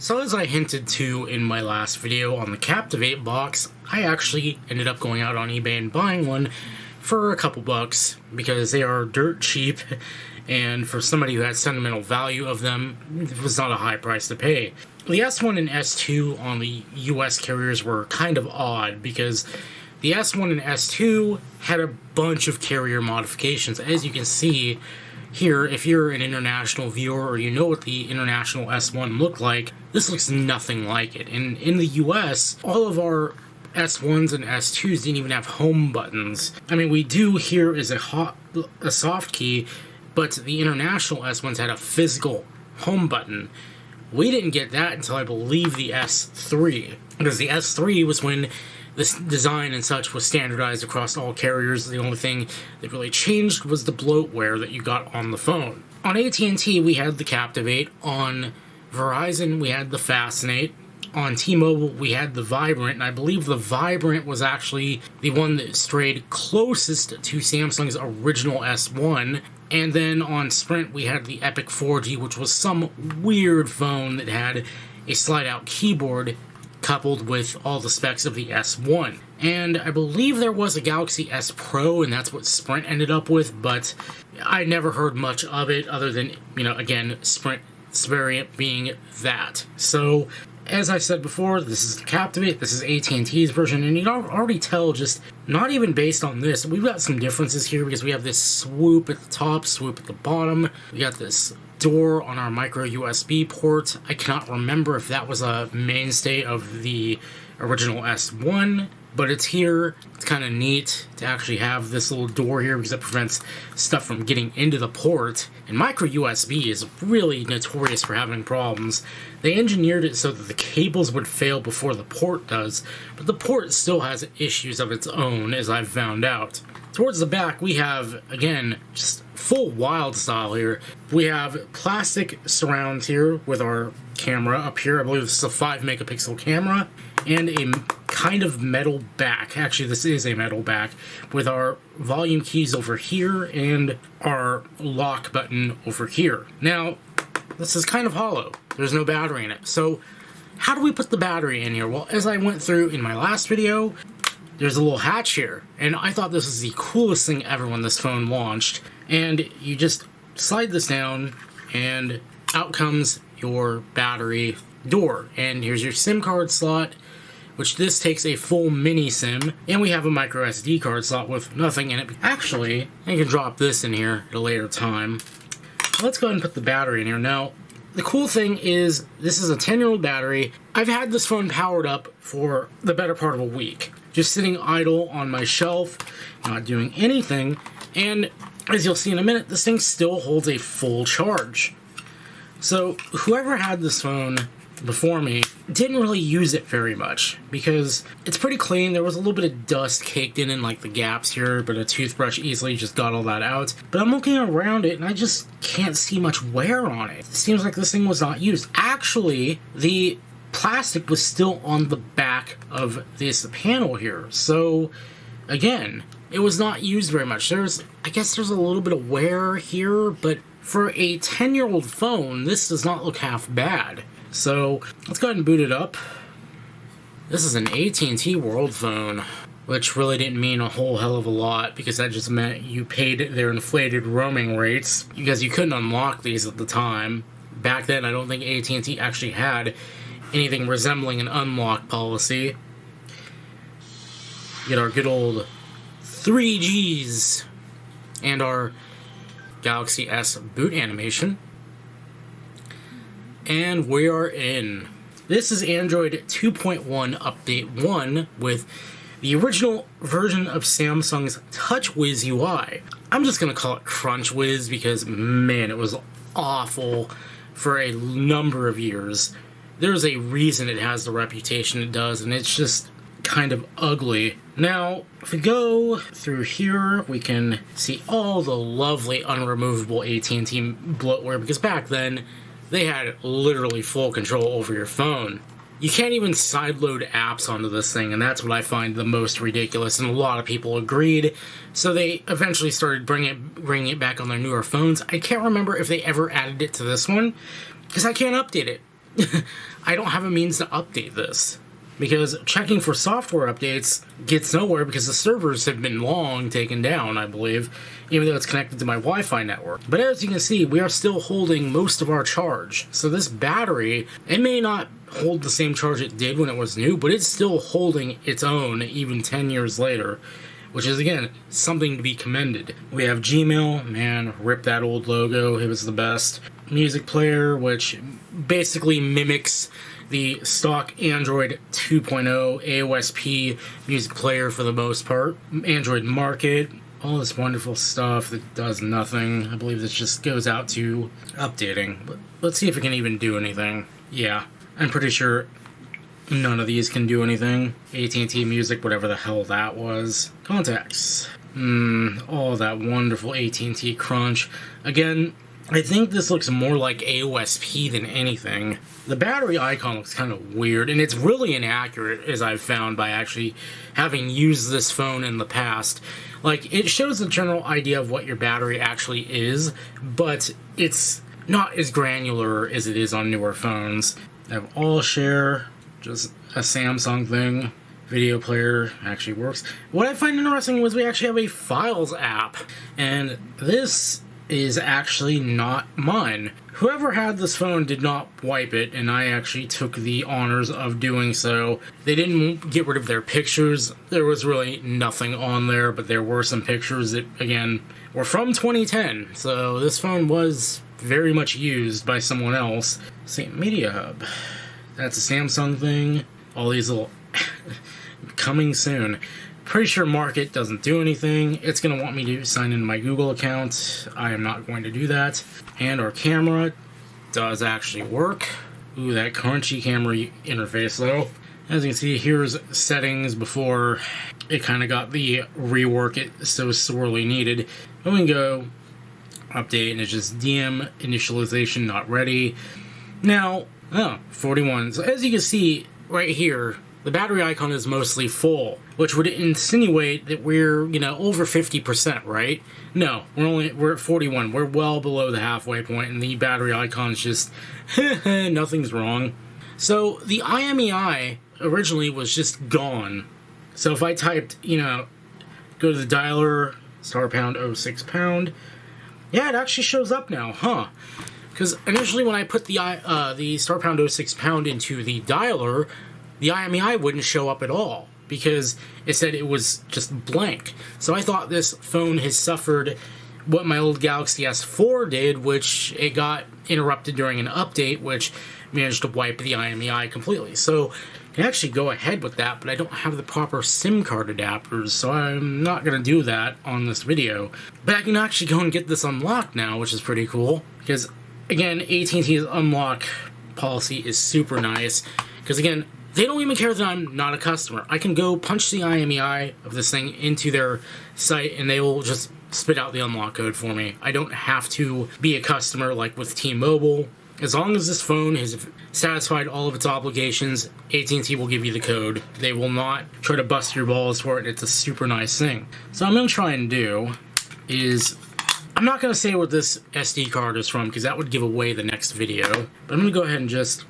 So as I hinted to in my last video on the Captivate box, I actually ended up going out on eBay and buying one for a couple bucks because they are dirt cheap, and for somebody who has sentimental value of them, it was not a high price to pay. The S1 and S2 on the US carriers were kind of odd because the S1 and S2 had a bunch of carrier modifications. As you can see here, if you're an international viewer or you know what the international S1 looked like, this looks nothing like it. And in the US, all of our S1s and S2s didn't even have home buttons. I mean, we do here is a soft key, but the international S1s had a physical home button. We didn't get that until I believe the S3, because the S3 was when this design and such was standardized across all carriers. The only thing that really changed was the bloatware that you got on the phone. On at&t, we had the Captivate. On Verizon, we had the Fascinate. On T-Mobile, we had the Vibrant, and I believe the Vibrant was actually the one that strayed closest to Samsung's original S1. And then on Sprint, we had the Epic 4G, which was some weird phone that had a slide-out keyboard coupled with all the specs of the S1. And I believe there was a Galaxy S Pro, and that's what Sprint ended up with, but I never heard much of it other than, again, Sprint's variant being that. So, as I said before, this is the Captivate, this is at&t's version, and you can already tell, just not even based on this, we've got some differences here because we have this swoop at the top, swoop at the bottom. We got this door on our micro USB port. I cannot remember if that was a mainstay of the original S1, but it's here. It's kind of neat to actually have this little door here because it prevents stuff from getting into the port. And micro USB is really notorious for having problems. They engineered it so that the cables would fail before the port does, but the port still has issues of its own, as I've found out. Towards the back, we have, again, just full wild style here. We have plastic surrounds here with our camera up here. I believe this is a 5 megapixel camera, and a kind of metal back. Actually, this is a metal back with our volume keys over here and our lock button over here. Now, this is kind of hollow. There's no battery in it. So, how do we put the battery in here? Well, as I went through in my last video, there's a little hatch here, and I thought this was the coolest thing ever when this phone launched. And you just slide this down, and out comes your battery door. And here's your SIM card slot, which this takes a full mini SIM, and we have a micro SD card slot with nothing in it. Actually, I can drop this in here at a later time. Let's go ahead and put the battery in here. Now, the cool thing is, this is a 10-year-old battery. I've had this phone powered up for the better part of a week, just sitting idle on my shelf, not doing anything, and as you'll see in a minute, this thing still holds a full charge. So, whoever had this phone before me didn't really use it very much because it's pretty clean. There was a little bit of dust caked in like the gaps here, but a toothbrush easily just got all that out. But I'm looking around it and I just can't see much wear on it. It seems like this thing was not used. Actually, the plastic was still on the back of this panel here. So, again, it was not used very much. I guess there's a little bit of wear here, but for a 10-year-old phone, this does not look half bad. So, let's go ahead and boot it up. This is an at&t World phone, which really didn't mean a whole hell of a lot, because that just meant you paid their inflated roaming rates, because you couldn't unlock these at the time. Back then, I don't think at&t actually had anything resembling an unlock policy. Get our good old 3Gs and our Galaxy S boot animation. And we are in. This is Android 2.1 Update 1 with the original version of Samsung's TouchWiz UI. I'm just going to call it CrunchWiz because, man, it was awful for a number of years. There's a reason it has the reputation it does, and it's just kind of ugly. Now, if we go through here, we can see all the lovely unremovable at&t bloatware, because back then, they had literally full control over your phone. You can't even sideload apps onto this thing, and that's what I find the most ridiculous, and a lot of people agreed. So they eventually started bringing it back on their newer phones. I can't remember if they ever added it to this one, because I can't update it. I don't have a means to update this. Because checking for software updates gets nowhere because the servers have been long taken down, I believe, even though it's connected to my Wi-Fi network. But as you can see, we are still holding most of our charge. So this battery, it may not hold the same charge it did when it was new, but it's still holding its own even 10 years later, which is, again, something to be commended. We have Gmail, man, rip that old logo, it was the best. Music player, which basically mimics the stock Android 2.0 AOSP music player for the most part. Android Market, all this wonderful stuff that does nothing. I believe this just goes out to updating. But let's see if it can even do anything. Yeah, I'm pretty sure none of these can do anything. at&t Music, whatever the hell that was. Contacts. All that wonderful at&t crunch. Again, I think this looks more like AOSP than anything. The battery icon looks kind of weird, and it's really inaccurate, as I've found by actually having used this phone in the past. Like, it shows a general idea of what your battery actually is, but it's not as granular as it is on newer phones. I have All Share, just a Samsung thing. Video player actually works. What I find interesting was we actually have a Files app, and this is actually not mine. Whoever had this phone did not wipe it, and I actually took the honors of doing so. They didn't get rid of their pictures. There was really nothing on there, but there were some pictures that, again, were from 2010, so this phone was very much used by someone else. St. Media Hub. That's a Samsung thing. All these little coming soon. Pretty sure Market doesn't do anything. It's going to want me to sign into my Google account. I am not going to do that. And our camera does actually work. Ooh, that crunchy camera interface though. As you can see, here's settings before it kind of got the rework it so sorely needed. And we can go update, and it's just DM initialization not ready. Now, 41. So as you can see right here, the battery icon is mostly full, which would insinuate that we're, over 50%, right? No, we're at 41. We're well below the halfway point, and the battery icon's just, nothing's wrong. So the IMEI originally was just gone. So if I typed, go to the dialer, *#06#, yeah, it actually shows up now, huh? Because initially when I put the *#06# into the dialer, the IMEI wouldn't show up at all because it said it was just blank. So I thought this phone has suffered what my old Galaxy S4 did, which it got interrupted during an update, which managed to wipe the IMEI completely. So I can actually go ahead with that, but I don't have the proper SIM card adapters, so I'm not going to do that on this video. But I can actually go and get this unlocked now, which is pretty cool, because, again, at&t's unlock policy is super nice, because, again, they don't even care that I'm not a customer. I can go punch the IMEI of this thing into their site, and they will just spit out the unlock code for me. I don't have to be a customer like with T-Mobile. As long as this phone has satisfied all of its obligations, at&t will give you the code. They will not try to bust your balls for it. It's a super nice thing. So what I'm going to try and do is, I'm not going to say what this SD card is from because that would give away the next video. But I'm going to go ahead and just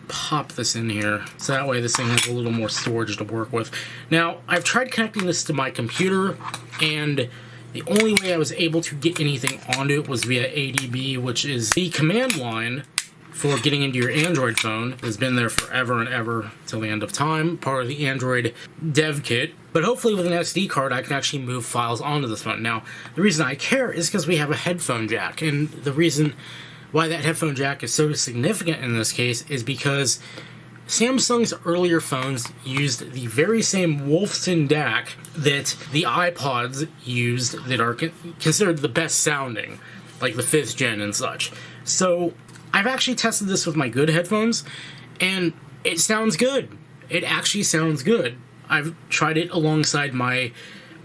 pop this in here, so that way this thing has a little more storage to work with. Now, I've tried connecting this to my computer, and the only way I was able to get anything onto it was via ADB, which is the command line for getting into your Android phone. It's been there forever and ever till the end of time, part of the Android dev kit. But hopefully with an SD card, I can actually move files onto this phone. Now, the reason I care is because we have a headphone jack, and the reason why that headphone jack is so significant in this case is because Samsung's earlier phones used the very same Wolfson DAC that the iPods used that are considered the best sounding, like the 5th gen and such. So I've actually tested this with my good headphones, and it sounds good. It actually sounds good. I've tried it alongside my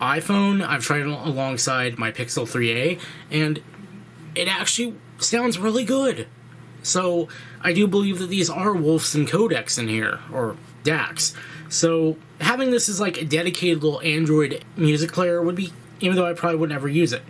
iPhone, I've tried it alongside my Pixel 3a, and it actually sounds really good. So I do believe that these are Wolfson codecs in here, or DACs. So having this as like a dedicated little Android music player would be, even though I probably would never use it.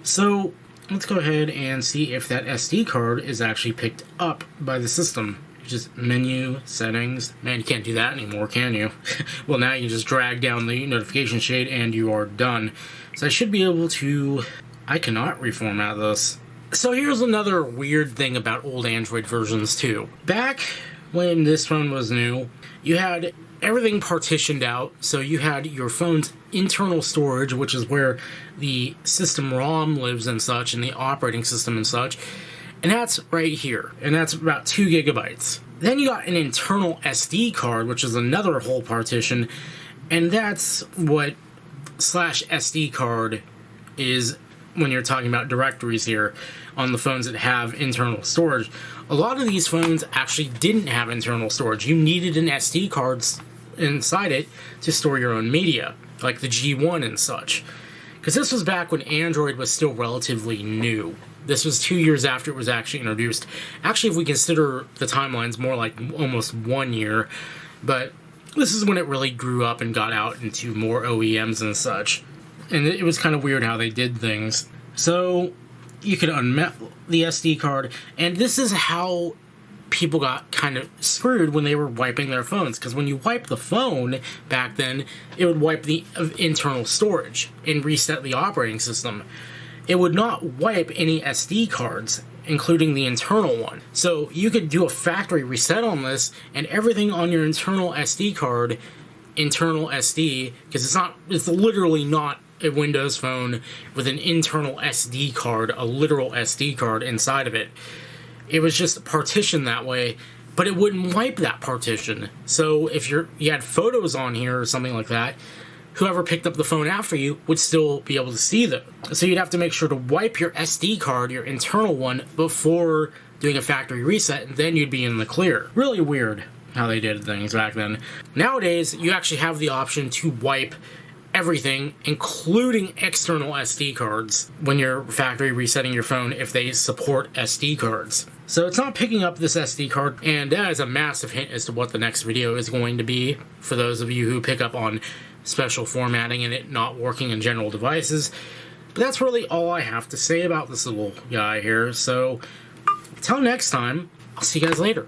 So let's go ahead and see if that SD card is actually picked up by the system. just menu, settings. Man, you can't do that anymore, can you? Well, now you just drag down the notification shade and you are done. So I should be able to... I cannot reformat this. So here's another weird thing about old Android versions too. Back when this phone was new, you had everything partitioned out. So you had your phone's internal storage, which is where the system ROM lives and such, and the operating system and such. And that's right here. And that's about 2 gigabytes. Then you got an internal SD card, which is another whole partition. And that's what /SD card is when you're talking about directories here on the phones that have internal storage. A lot of these phones actually didn't have internal storage. You needed an SD card inside it to store your own media, like the G1 and such. Because this was back when Android was still relatively new. This was 2 years after it was actually introduced. Actually, if we consider the timelines, more like almost 1 year. But this is when it really grew up and got out into more OEMs and such. And it was kind of weird how they did things. So you could unmet the SD card, and this is how people got kind of screwed when they were wiping their phones. Because when you wipe the phone back then, it would wipe the internal storage and reset the operating system. It would not wipe any SD cards, including the internal one. So you could do a factory reset on this, and everything on your internal SD card, internal SD, because it's literally not a Windows phone with an internal SD card, a literal SD card inside of it. It was just partitioned that way, but it wouldn't wipe that partition. So if you had photos on here or something like that, whoever picked up the phone after you would still be able to see them. So you'd have to make sure to wipe your SD card, your internal one, before doing a factory reset, and then you'd be in the clear. Really weird how they did things back then. Nowadays, you actually have the option to wipe everything, including external SD cards, when you're factory resetting your phone if they support SD cards. So it's not picking up this SD card, and that is a massive hint as to what the next video is going to be for those of you who pick up on special formatting and it not working in general devices. But that's really all I have to say about this little guy here. So until next time, I'll see you guys later.